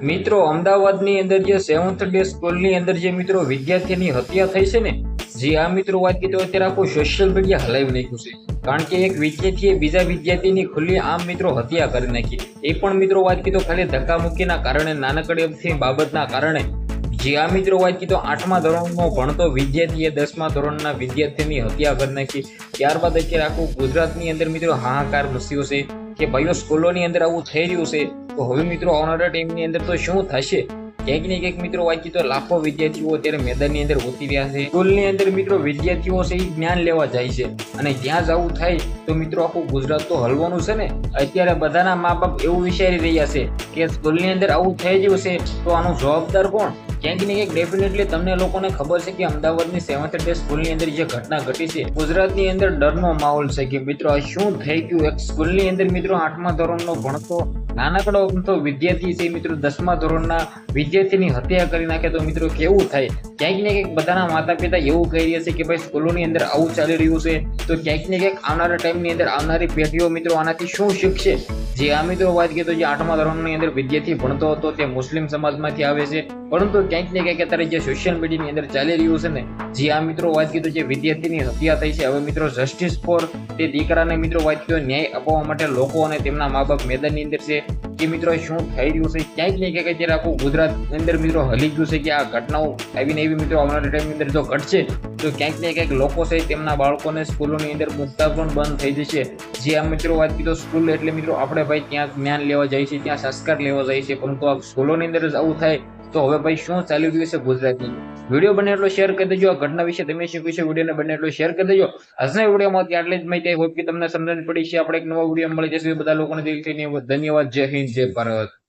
મિત્રો અમદાવાદની અંદર જે 7th ડે સ્કૂલની અંદર જે મિત્રો વિદ્યાર્થીની હત્યા થઈ છે ને, જે આ મિત્રો વાત કરી તો અત્યારે આખું સોશિયલ મીડિયા હલાવી નાખ્યું છે. કારણ કે એક વિદ્યાર્થીએ બીજા વિદ્યાર્થીની ખુલ્લી આમ મિત્રો હત્યા કરી નાખી. એ પણ મિત્રો વાત કરી તો ખાલી ધક્કામુક્કીના કારણે, નાનકડી બાબતના કારણે. જે આ મિત્રો વાત કરી તો 8મા ધોરણનો ભણતો વિદ્યાર્થીએ 10મા ધોરણના વિદ્યાર્થીની હત્યા કરી નાખી. ત્યારબાદ અત્યારે આખું ગુજરાતની અંદર મિત્રો હાહાકાર મચ્યો છે કે ભાઈઓ સ્કૂલોની અંદર આવું થઈ રહ્યું છે, તો હવે મિત્રો આવનારા ટાઈમની અંદર તો શું થશે? ક્યાંક ને ક્યાંક મિત્રો વાત તો લાખો વિદ્યાર્થીઓ અત્યારે મેદાનની અંદર ઉતરી રહ્યા છે. સ્કૂલની અંદર મિત્રો વિદ્યાર્થીઓ છે એ જ્ઞાન લેવા જાય છે, અને ત્યાં જવું થાય તો મિત્રો આખું ગુજરાત તો હલવાનું છે ને. અત્યારે બધાના મા બાપ એવું વિચારી રહ્યા છે કે સ્કૂલની અંદર આવું થઈ ગયું છે તો આનો જવાબદાર કોણ? ક્યાંક ને ક્યાંક ડેફિનેટલી તમને લોકોને ખબર છે કે અમદાવાદની 7th ડે સ્કૂલની અંદર જે ઘટના ઘટી છે, ગુજરાતની અંદર ડરનો માહોલ છે કે મિત્રો આ શું થઈ ગયું. એક સ્કૂલની અંદર મિત્રો 8મા ધોરણનો ભણતો નાનકડો અમથો વિદ્યાર્થી છે મિત્રો 10મા ધોરણના વિદ્યાર્થીની હત્યા કરી નાખે તો મિત્રો કેવું થાય? ક્યાંક ને ક્યાંક બધાના માતા પિતા એવું કહી રહ્યા છે કે ભાઈ સ્કૂલોની અંદર આવું ચાલી રહ્યું છે, તો ક્યાંક ને ક્યાંક આવનારા ટાઈમની અંદર આવનારી પેઢીઓ મિત્રો આનાથી શું શીખશે? જે આ મિત્રો વાત કરીએ તો જે 8મા ધોરણની અંદર વિદ્યાર્થી ભણતો હતો તે મુસ્લિમ સમાજમાંથી આવે છે, પરંતુ ક્યાંક ને ક્યાંક અત્યારે જે સોશિયલ મીડિયાની અંદર ચાલી રહ્યું છે ને, જે આ મિત્રો વાત કરીએ તો જે વિદ્યાર્થીની હત્યા થઈ છે, હવે મિત્રો જસ્ટિસ ફોર તે દીકરાને મિત્રો વાત કરીએ ન્યાય અપાવવા માટે લોકો અને તેમના મા બાપ મેદાનની અંદર છે કે મિત્રો શું થઈ રહ્યું છે. ક્યાંક ને ક્યાંક અત્યારે આખું ગુજરાત અંદર મિત્રો હલી ગયું છે કે આ ઘટનાઓ આવીને એવી મિત્રો આવનારા ટાઈમની અંદર જો ઘટશે તો ક્યાંક ને ક્યાંક લોકો છે તેમના બાળકોને સ્કૂલોની અંદર મૂકતા પણ બંધ થઈ જશે. જે આ મિત્રો વાત કરી તો સ્કૂલ એટલે મિત્રો આપણે ભાઈ ત્યાં જ્ઞાન લેવા જાય છે, ત્યાં સંસ્કાર લેવા જાય છે, પરંતુ આ સ્કૂલોની અંદર જ આવું થાય તો હવે ભાઈ શું ચાલી રહ્યું છે ગુજરાતની. વિડીયો બને એટલો શેર કરી દેજો. આ ઘટના વિશે તમે શું કહેશો વિડીયોને બને એટલો શેર કરી દેજો. આજના વિડીયોમાં આટલી જ માહિતી હોપ કે તમને સમજણ પડી છે. આપણે એક નવા વિડીયો મળી જશે. બધા લોકોને દિલથી ધન્યવાદ. જય હિન્દ, જય ભારત.